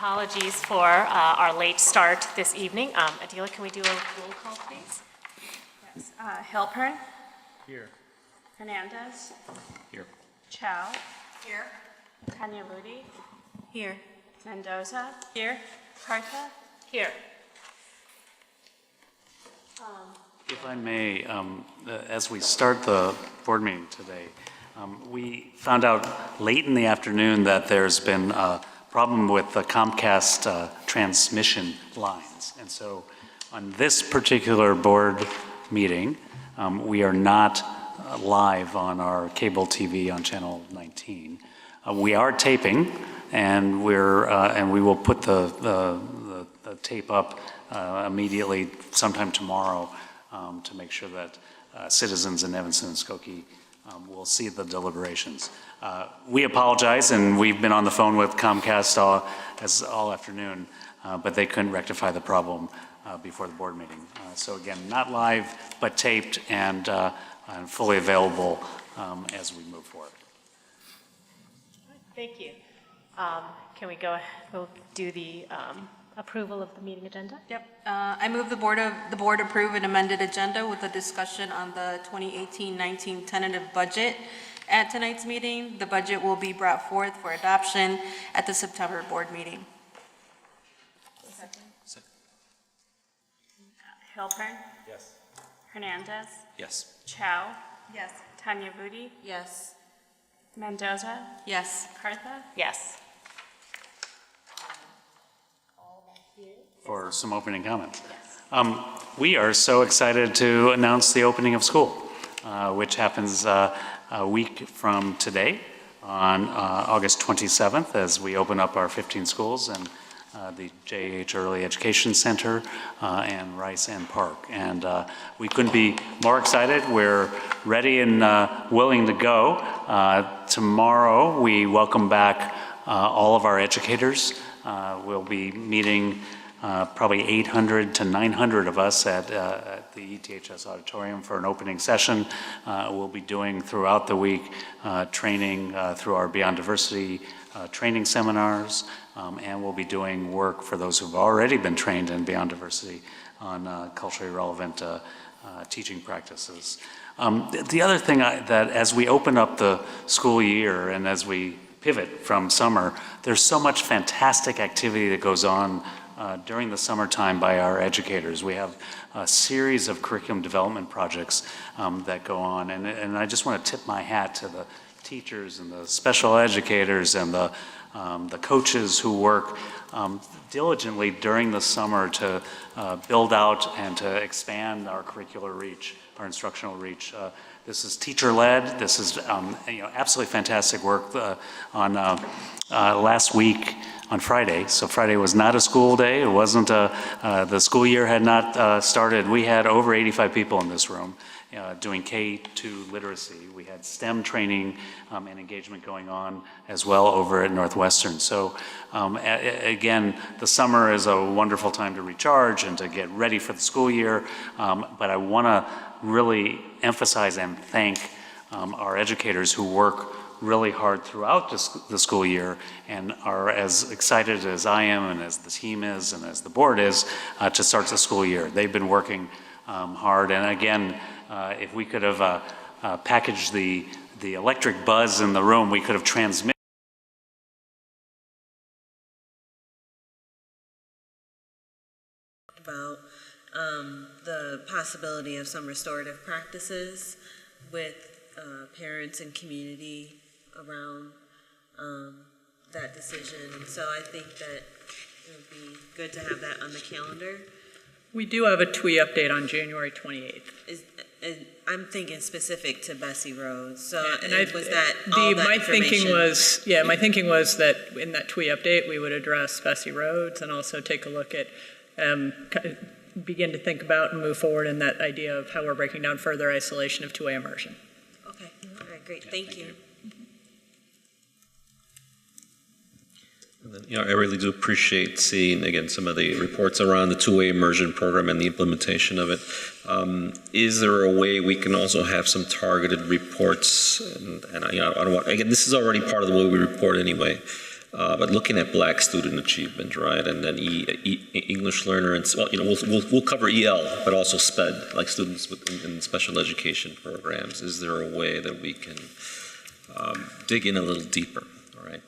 Apologies for our late start this evening. Adela, can we do a roll call, please? Yes. Halpern. Here. Hernandez. Here. Chow. Here. Tanya Moody. Here. Mendoza. Here. Cartha. Here. If I may, as we start the board meeting today, we found out late in the afternoon that there's been a problem with the Comcast transmission lines. And so on this particular board meeting, we are not live on our cable TV on channel 19. We are taping, and we will put the tape up immediately sometime tomorrow to make sure that citizens in Evanston and Skokie will see the deliberations. We apologize, and we've been on the phone with Comcast all afternoon, but they couldn't rectify the problem before the board meeting. So again, not live, but taped and fully available as we move forward. Thank you. Can we go ahead, we'll do the approval of the meeting agenda? Yep. I move the board approve an amended agenda with a discussion on the 2018-19 tentative budget. At tonight's meeting, the budget will be brought forth for adoption at the September board meeting. Second. Halpern. Yes. Hernandez. Yes. Chow. Yes. Tanya Moody. Yes. Mendoza. Yes. Cartha. Yes. For some opening comments. We are so excited to announce the opening of school, which happens a week from today on August 27th as we open up our 15 schools and the J.H. Early Education Center and Rice and Park. And we couldn't be more excited. We're ready and willing to go. Tomorrow we welcome back all of our educators. We'll be meeting probably 800 to 900 of us at the ETHS auditorium for an opening session. We'll be doing throughout the week training through our Beyond Diversity training seminars, and we'll be doing work for those who've already been trained in Beyond Diversity on culturally relevant teaching practices. The other thing that as we open up the school year and as we pivot from summer, there's so much fantastic activity that goes on during the summertime by our educators. We have a series of curriculum development projects that go on, and I just want to tip my hat to the teachers and the special educators and the coaches who work diligently during the summer to build out and to expand our curricular reach, our instructional reach. This is teacher-led. This is absolutely fantastic work on last week on Friday. So Friday was not a school day. It wasn't the school year had not started. We had over 85 people in this room doing K-2 literacy. We had STEM training and engagement going on as well over at Northwestern. So again, the summer is a wonderful time to recharge and to get ready for the school year. But I want to really emphasize and thank our educators who work really hard throughout the school year and are as excited as I am and as the team is and as the board is to start the school year. They've been working hard, and again, if we could have packaged the electric buzz in the room, we could have transmitted About the possibility of some restorative practices with parents and community around that decision. And so I think that it would be good to have that on the calendar. We do have a TWE update on January 28th. I'm thinking specific to Bessie Road. So And was that all that my information? my thinking was that in that TWE update we would address Bessie Roads and also take a look at begin to think about and move forward in that idea of how we're breaking down further isolation of two-way immersion. Okay, all right, great, thank you. And then, I really do appreciate seeing, again, some of the reports around the two-way immersion program and the implementation of it. Is there a way we can also have some targeted reports? And I don't want, again, this is already part of the way we report anyway. But looking at Black student achievement, right, and then English learner, and well, we'll cover EL, but also SPED, like students in special education programs. Is there a way that we can dig in a little deeper, all right,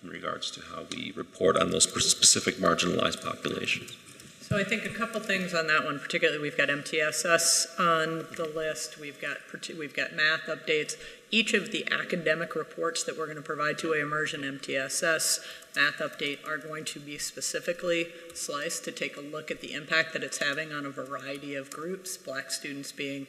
in regards to how we report on those specific marginalized populations? So I think a couple things on that one, particularly we've got MTSS on the list, we've got math updates. Each of the academic reports that we're going to provide to Immersion, MTSS, math update are going to be specifically sliced to take a look at the impact that it's having on a variety of groups, Black students being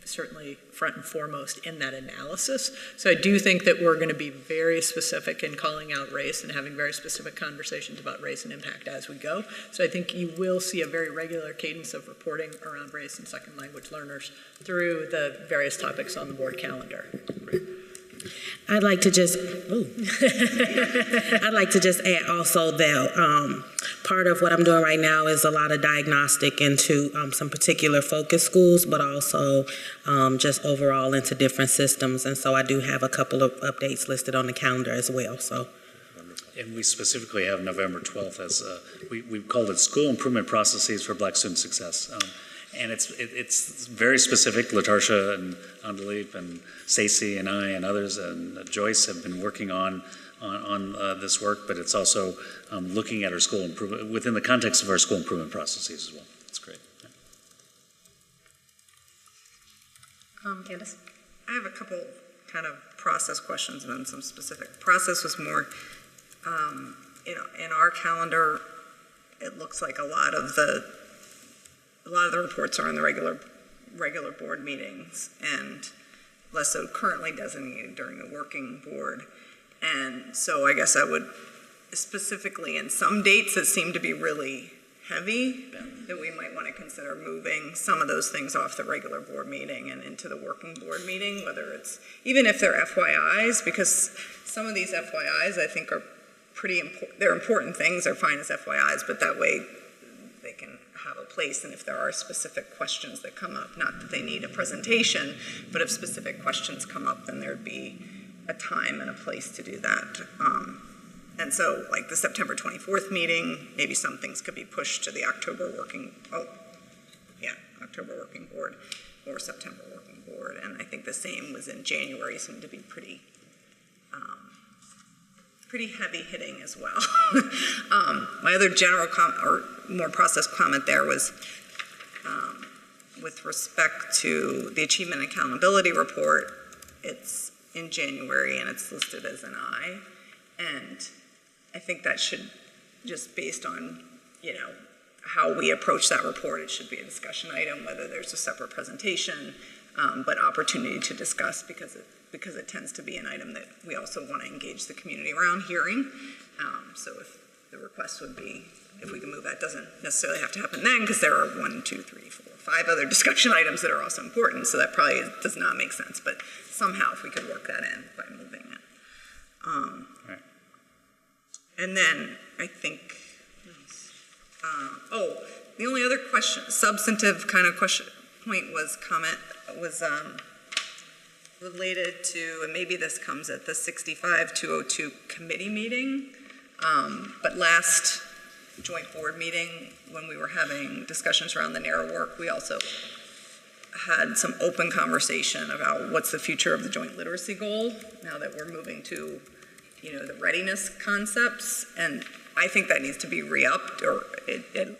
certainly front and foremost in that analysis. So I do think that we're going to be very specific in calling out race and having very specific conversations about race and impact as we go. So I think you will see a very regular cadence of reporting around race and second language learners through the various topics on the board calendar. I'd like to just add also that part of what I'm doing right now is a lot of diagnostic into some particular focus schools, but also just overall into different systems. And so I do have a couple of updates listed on the calendar as well. So. And we specifically have November 12th as, we've called it School Improvement Processes for Black Student Success. And it's very specific. Latarsha and Andalip and Stacey and I and others and Joyce have been working on this work, but it's also looking at our school improvement within the context of our school improvement processes as well. That's great. Candace? I have a couple kind of process questions and then some specific. Process was more, in our calendar, it looks like a lot of the reports are in the regular board meetings and less so currently designated during the working board. And so I guess I would specifically in some dates that seem to be really heavy that we might want to consider moving some of those things off the regular board meeting and into the working board meeting, whether it's, even if they're FYIs, because some of these FYIs I think are pretty important. They're important things, they're fine as FYIs, but that way they can have a place, and if there are specific questions that come up, not that they need a presentation, but if specific questions come up, then there'd be a time and a place to do that. And so, like the September 24th meeting, maybe some things could be pushed to the October working board or September working board, and I think the same was in January, seemed to be pretty heavy hitting as well. My other general or more process comment there was with respect to the Achievement Accountability Report. It's in January and it's listed as an I, and I think that should, just based on how we approach that report, it should be a discussion item, whether there's a separate presentation, but opportunity to discuss because it tends to be an item that we also want to engage the community around hearing. So if the request would be, if we can move that, doesn't necessarily have to happen then, because there are 1, 2, 3, 4, 5 other discussion items that are also important, so that probably does not make sense, but somehow if we could work that in by moving it. Right. And then I think, the only other question, substantive kind of point was related to, and maybe this comes at the 65-202 committee meeting, but last joint board meeting, when we were having discussions around the narrow work, we also had some open conversation about what's the future of the joint literacy goal now that we're moving to the readiness concepts, and I think that needs to be re-upped, or it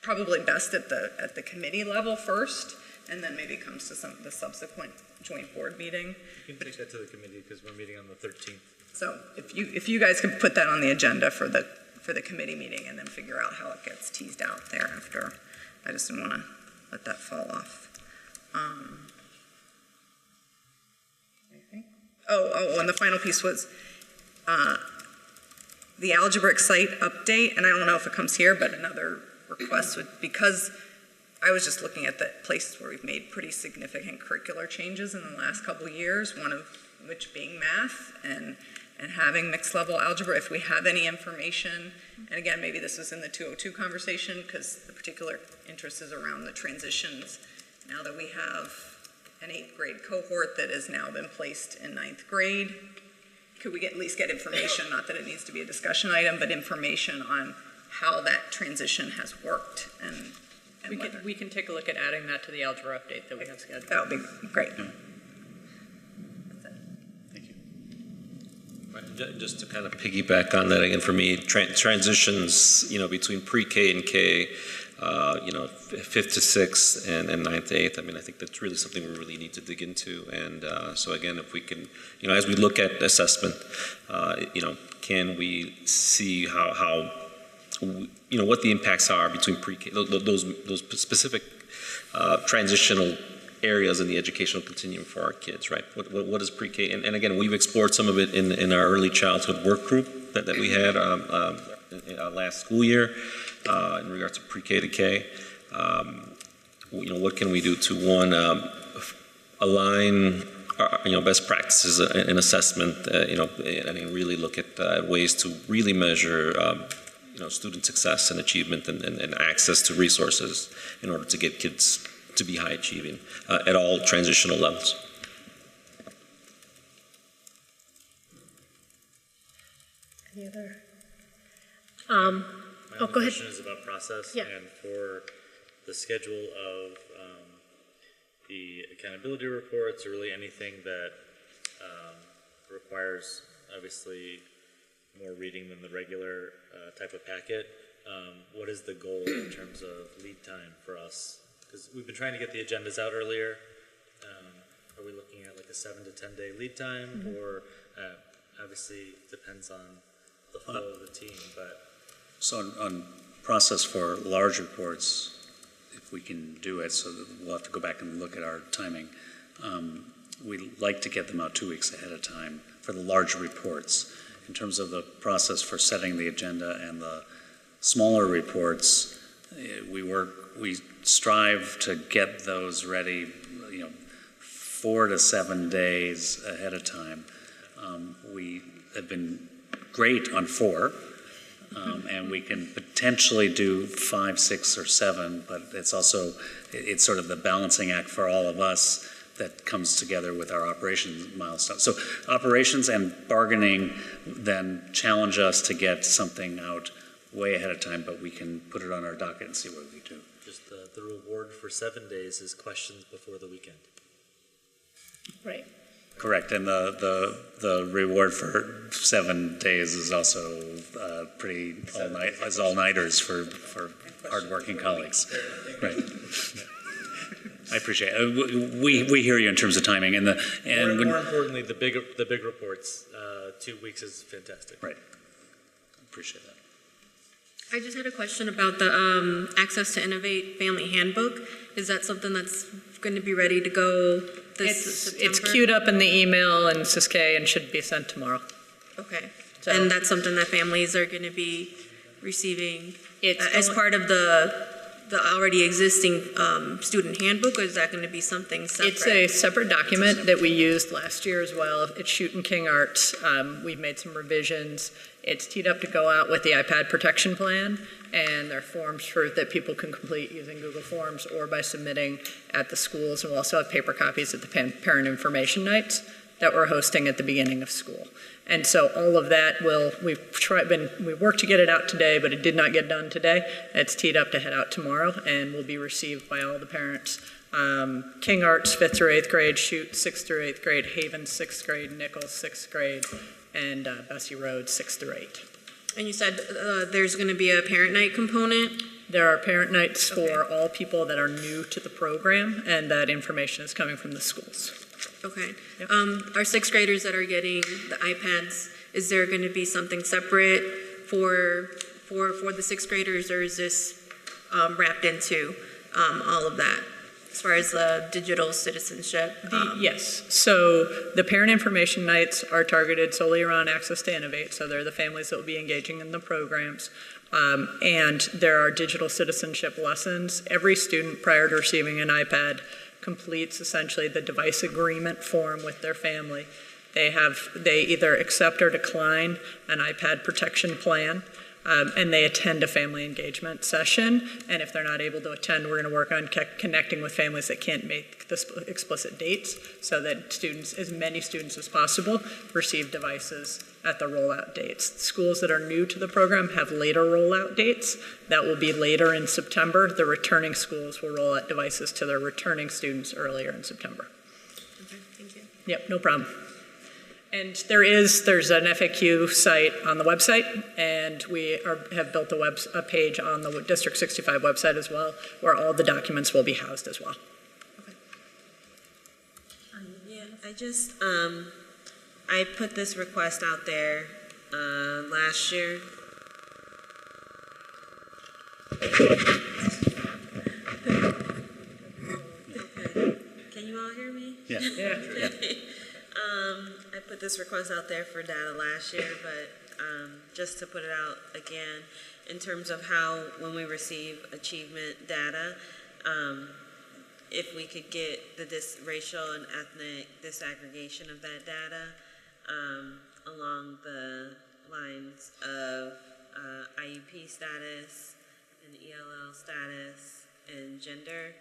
probably best at the committee level first, and then maybe comes to some of the subsequent joint board meeting. You can take that to the committee because we're meeting on the 13th. So if you guys could put that on the agenda for the committee meeting and then figure out how it gets teased out thereafter. I just didn't want to let that fall off. And the final piece was the algebraic site update, and I don't know if it comes here, but another request would, because I was just looking at the places where we've made pretty significant curricular changes in the last couple of years, one of which being math and having mixed level algebra. If we have any information, and again, maybe this was in the 202 conversation because the particular interest is around the transitions. Now that we have an 8th grade cohort that has now been placed in 9th grade, could we at least get information, not that it needs to be a discussion item, but information on how that transition has worked and whether. We can take a look at adding that to the algebra update that we have scheduled. That would be great. Just to kind of piggyback on that again, for me, transitions, between pre-K and K, 5th to 6th and 9th to 8th, I mean, I think that's really something we really need to dig into. And so again, if we can, as we look at assessment, can we see how what the impacts are between pre-K, those specific transitional areas in the educational continuum for our kids, right? What is pre-K? And again, we've explored some of it in our early childhood work group that we had last school year in regards to pre-K to K. What can we do to, one, align best practices in assessment, and really look at ways to really measure student success and achievement and access to resources in order to get kids to be high achieving at all transitional levels. Any other? My go only ahead. question is about process, Yeah. and for the schedule of the accountability reports, or really anything that requires obviously more reading than the regular type of packet. What is the goal in terms of lead time for us? Because we've been trying to get the agendas out earlier. Are we looking at like a 7 to 10 day lead time, or obviously depends on the flow of the team, but. So on process for large reports, if we can do it, so that we'll have to go back and look at our timing. We'd like to get them out 2 weeks ahead of time for the large reports. In terms of the process for setting the agenda and the smaller reports, we strive to get those ready, 4 to 7 days ahead of time. We have been great on 4, and we can potentially do 5, 6, or 7, but it's sort of the balancing act for all of us that comes together with our operations milestones. So operations and bargaining then challenge us to get something out way ahead of time, but we can put it on our docket and see what we do. Just the reward for 7 days is questions before the weekend. Right. Correct, and the reward for 7 days is also pretty all-nighters for hardworking colleagues. Right. I appreciate it. We hear you in terms of timing, and more importantly, the big reports. 2 weeks is fantastic. Right. Appreciate that. I just had a question about the Access to Innovate Family Handbook. Is that something that's going to be ready to go this September? It's queued up in the email and Siskay and should be sent tomorrow. Okay. So- And that's something that families are going to be receiving as part of the already existing student handbook, or is that going to be something separate? It's a separate document that we used last year as well. It's Shoot and King Arts. We've made some revisions. It's teed up to go out with the iPad protection plan, and there are forms that people can complete using Google Forms or by submitting at the schools. And we'll also have paper copies at the parent information nights that we're hosting at the beginning of school. And so all of that we worked to get it out today, but it did not get done today. It's teed up to head out tomorrow and will be received by all the parents. King Arts, 5th through 8th grade, Shoot, 6th through 8th grade, Haven, 6th grade, Nichols, 6th grade, and Bessie Road, 6th through 8. And you said there's going to be a parent night component? There are parent nights for all people that are new to the program, and that information is coming from the schools. Okay. Yep. Our 6th graders that are getting the iPads, is there going to be something separate for the 6th graders, or is this wrapped into all of that as far as the digital citizenship? Yes. So the parent information nights are targeted solely around Access to Innovate, so they're the families that will be engaging in the programs. And there are digital citizenship lessons. Every student prior to receiving an iPad completes essentially the device agreement form with their family. They either accept or decline an iPad protection plan, and they attend a family engagement session. And if they're not able to attend, we're going to work on connecting with families that can't make the explicit dates so that students, as many students as possible, receive devices at the rollout dates. Schools that are new to the program have later rollout dates. That will be later in September. The returning schools will roll out devices to their returning students earlier in September. Okay, thank you. Yep, no problem. And there's an FAQ site on the website, and we have built a page on the District 65 website as well, where all the documents will be housed as well. Yeah, I put this request out there last year. Can you all hear me? Yeah. Yeah. I put this request out there for data last year, but just to put it out again, in terms of how, when we receive achievement data, if we could get the racial and ethnic disaggregation of that data along the lines of IEP status and ELL status and gender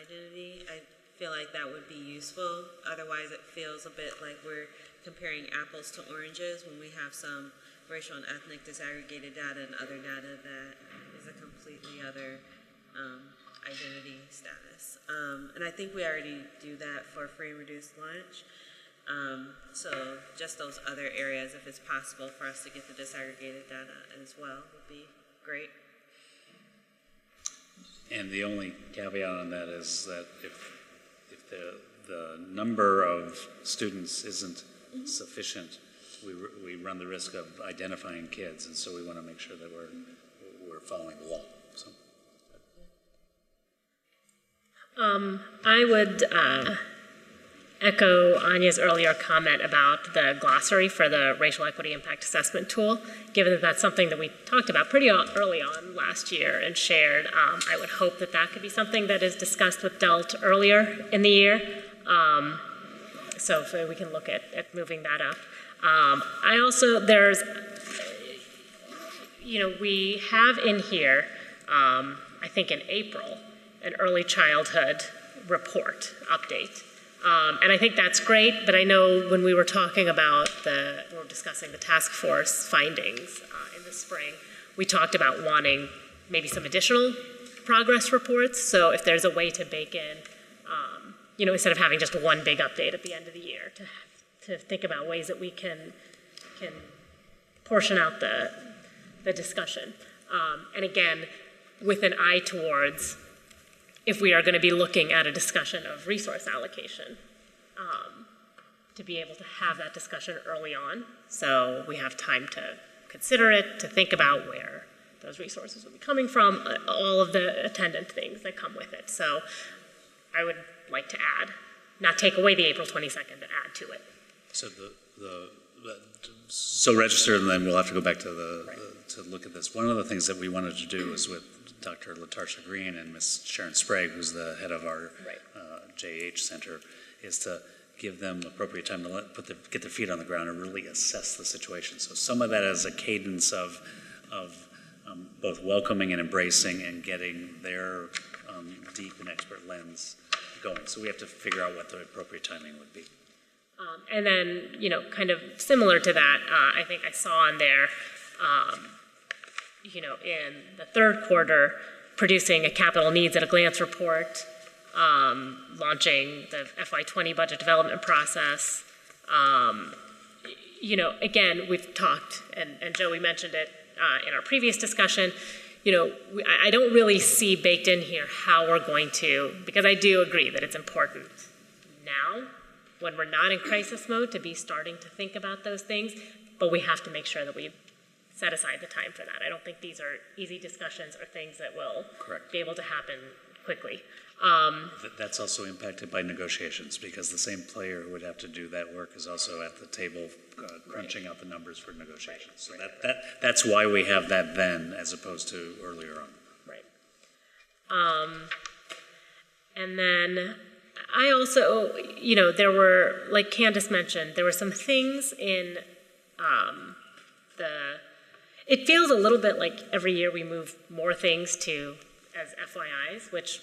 identity, I feel like that would be useful. Otherwise, it feels a bit like we're comparing apples to oranges when we have some racial and ethnic disaggregated data and other data that is a completely other identity status. And I think we already do that for free and reduced lunch. So just those other areas, if it's possible for us to get the disaggregated data as well, would be great. And the only caveat on that is that if the number of students isn't sufficient, we run the risk of identifying kids, and so we want to make sure that we're following the law. So. I would echo Anya's earlier comment about the glossary for the racial equity impact assessment tool. Given that that's something that we talked about pretty early on last year and shared, I would hope that that could be something that is discussed with DELT earlier in the year. So if we can look at moving that up. I also, we have in here, I think in April, an early childhood report update. And I think that's great, but I know when we were talking about we were discussing the task force findings in the spring, we talked about wanting maybe some additional progress reports. So if there's a way to bake in, instead of having just one big update at the end of the year, to think about ways that we can portion out the discussion. And again, with an eye towards if we are going to be looking at a discussion of resource allocation, to be able to have that discussion early on, so we have time to consider it, to think about where those resources will be coming from, all of the attendant things that come with it. So I would like to add, not take away the April 22nd, but add to it. So so register, and then we'll have to go back to to look at this. One of the things that we wanted to do is with Dr. Latarsha Green and Ms. Sharon Sprague, who's the head of our JH Center, is to give them appropriate time to get their feet on the ground and really assess the situation. So some of that is a cadence of both welcoming and embracing and getting their deep and expert lens going. So we have to figure out what the appropriate timing would be. And then, kind of similar to that, I think I saw on there, in the third quarter, producing a capital needs at a glance report, launching the FY20 budget development process. Again, we've talked, and Joey mentioned it in our previous discussion, I don't really see baked in here how we're going to, because I do agree that it's important now, when we're not in crisis mode, to be starting to think about those things, but we have to make sure that we set aside the time for that. I don't think these are easy discussions or things that will be able to happen quickly. That's also impacted by negotiations, because the same player who would have to do that work is also at the table crunching out the numbers for negotiations. So that's why we have that then, as opposed to earlier on. Right. And then I also, there were, like Candace mentioned, there were some things in it feels a little bit like every year we move more things to as FYIs, which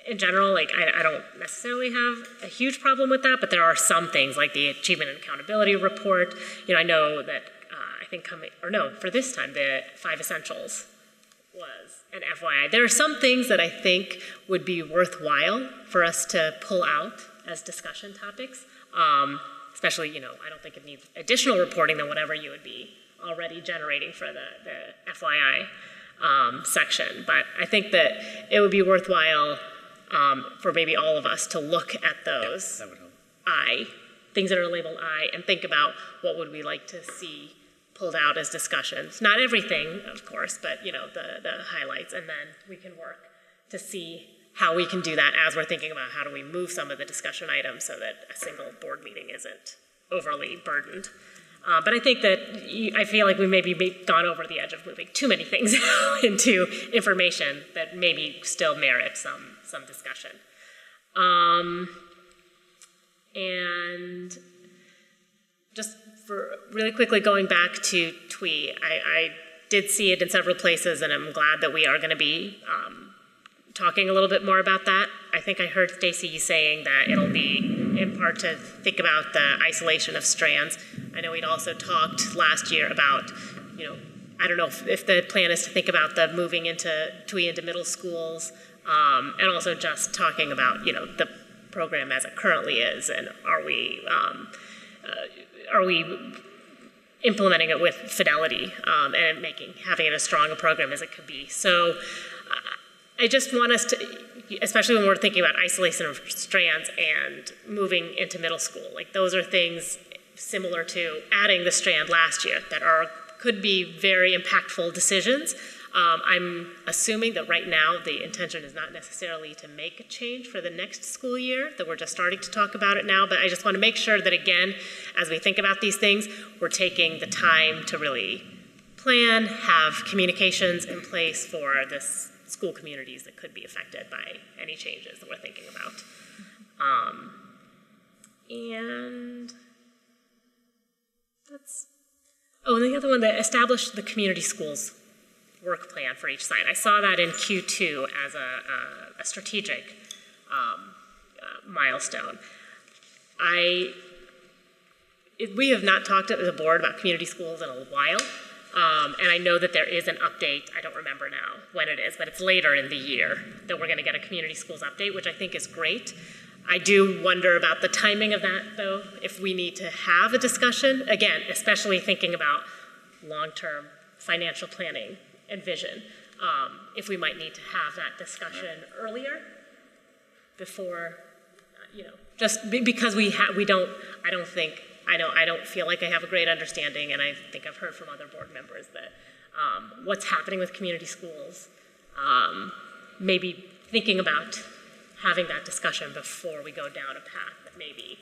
in general, like I don't necessarily have a huge problem with that, but there are some things like the Achievement and Accountability Report. I know that I think for this time, the 5 Essentials was an FYI. There are some things that I think would be worthwhile for us to pull out as discussion topics, especially, I don't think it needs additional reporting than whatever you would be already generating for the FYI section. But I think that it would be worthwhile for maybe all of us to look at those that would help. things that are labeled I, and think about what would we like to see pulled out as discussions. Not everything, of course, but the highlights, and then we can work to see how we can do that as we're thinking about how do we move some of the discussion items so that a single board meeting isn't overly burdened. But I think that I feel like we maybe gone over the edge of moving too many things into information that maybe still merit some discussion. And just for really quickly going back to TWE, I did see it in several places, and I'm glad that we are going to be talking a little bit more about that. I think I heard Stacy saying that it'll be in part to think about the isolation of strands. I know we'd also talked last year about, I don't know if the plan is to think about the moving into TWE into middle schools, and also just talking about, the program as it currently is, and are we implementing it with fidelity and having it as strong a program as it could be. So I just want us to, especially when we're thinking about isolation of strands and moving into middle school, like those are things similar to adding the strand last year that could be very impactful decisions. I'm assuming that right now the intention is not necessarily to make a change for the next school year, that we're just starting to talk about it now, but I just want to make sure that, again, as we think about these things, we're taking the time to really plan, have communications in place for this school communities that could be affected by any changes that we're thinking about. And the other one, that established the community schools work plan for each site. I saw that in Q2 as a strategic milestone. We have not talked to the board about community schools in a while, and I know that there is an update. I don't remember now when it is, but it's later in the year that we're going to get a community schools update, which I think is great. I do wonder about the timing of that, though, if we need to have a discussion, again, especially thinking about long-term financial planning and vision, if we might need to have that discussion earlier before, just because I don't feel like I have a great understanding, and I think I've heard from other board members that what's happening with community schools, maybe thinking about having that discussion before we go down a path that maybe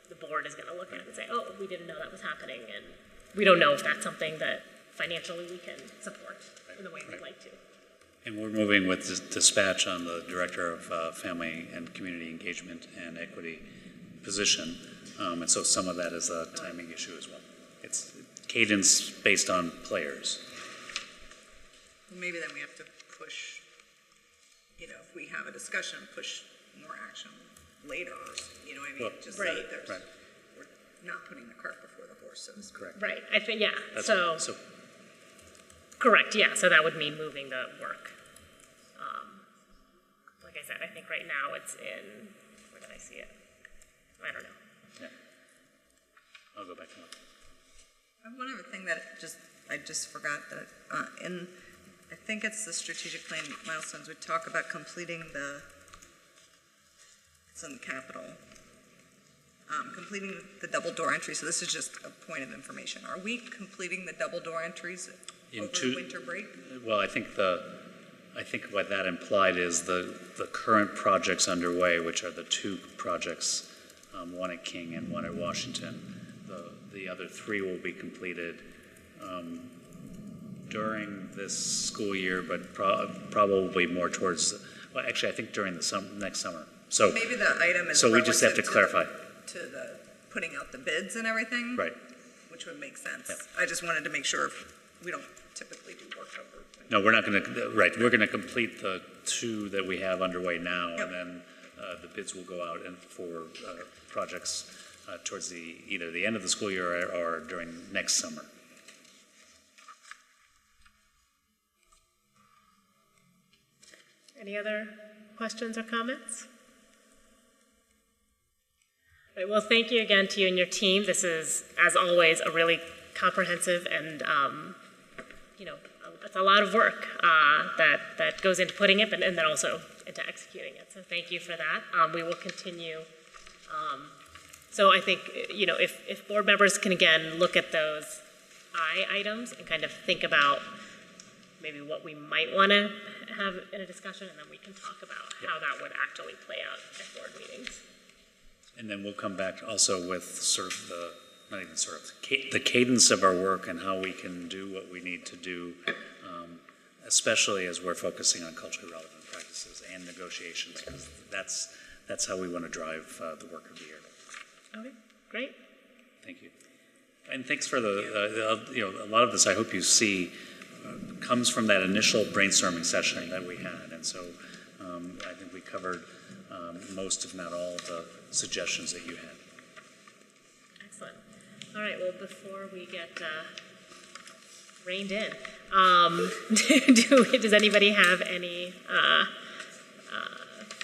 the board is going to look at and say, oh, we didn't know that was happening, and we don't know if that's something that financially we can support in the way we'd like to. And we're moving with dispatch on the Director of Family and Community Engagement and Equity position. And so some of that is a timing issue as well. It's cadence based on players. Well, maybe then we have to push, if we have a discussion, push more action later, you know what I mean? Well, just so that right. we're not putting the cart before the horse, so to speak. Correct. Right, I think, yeah, So, correct, yeah, so that would mean moving the work. Like I said, I think right now it's in, where did I see it? I don't know. yeah. I'll go back to that. One other thing that I just forgot that I think it's the strategic plan milestones, we talk about completing it's in the capital, completing the double door entry. So this is just a point of information. Are we completing the double door entries over the winter break? Well, I think what that implied is the current projects underway, which are the 2 projects, one at King and one at Washington. The other 3 will be completed during this school year, but probably more towards, well, actually, I think during the next summer. So maybe the item is so we just have to clarify. To the putting out the bids and everything? Right. Which would make sense. Yeah. I just wanted to make sure we don't typically do work over. No, we're not going to, right, we're going to complete the 2 that we have underway now, Yep. and then the bids will go out and for projects towards either the end of the school year or during next summer. Any other questions or comments? All right, well, thank you again to you and your team. This is, as always, a really comprehensive and, it's a lot of work that goes into putting it, and then also into executing it. So thank you for that. We will continue. So I think, if board members can again look at those items and kind of think about maybe what we might want to have in a discussion, and then we can talk about how that would actually play out at board meetings. And then we'll come back also with sort of the cadence of our work and how we can do what we need to do, especially as we're focusing on culturally relevant practices and negotiations, because that's how we want to drive the work of the year. Okay, great. Thank you. And thanks for a lot of this I hope you see comes from that initial brainstorming session that we had. And so I think we covered most, if not all, of the suggestions that you had. Excellent. All right, well, before we get reined in, does anybody have any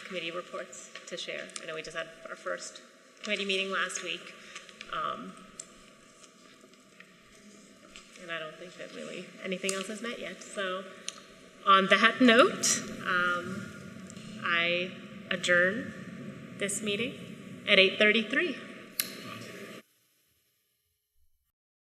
committee reports to share? I know we just had our first committee meeting last week. And I don't think that really anything else has met yet. So on that note, I adjourn this meeting at 8:33.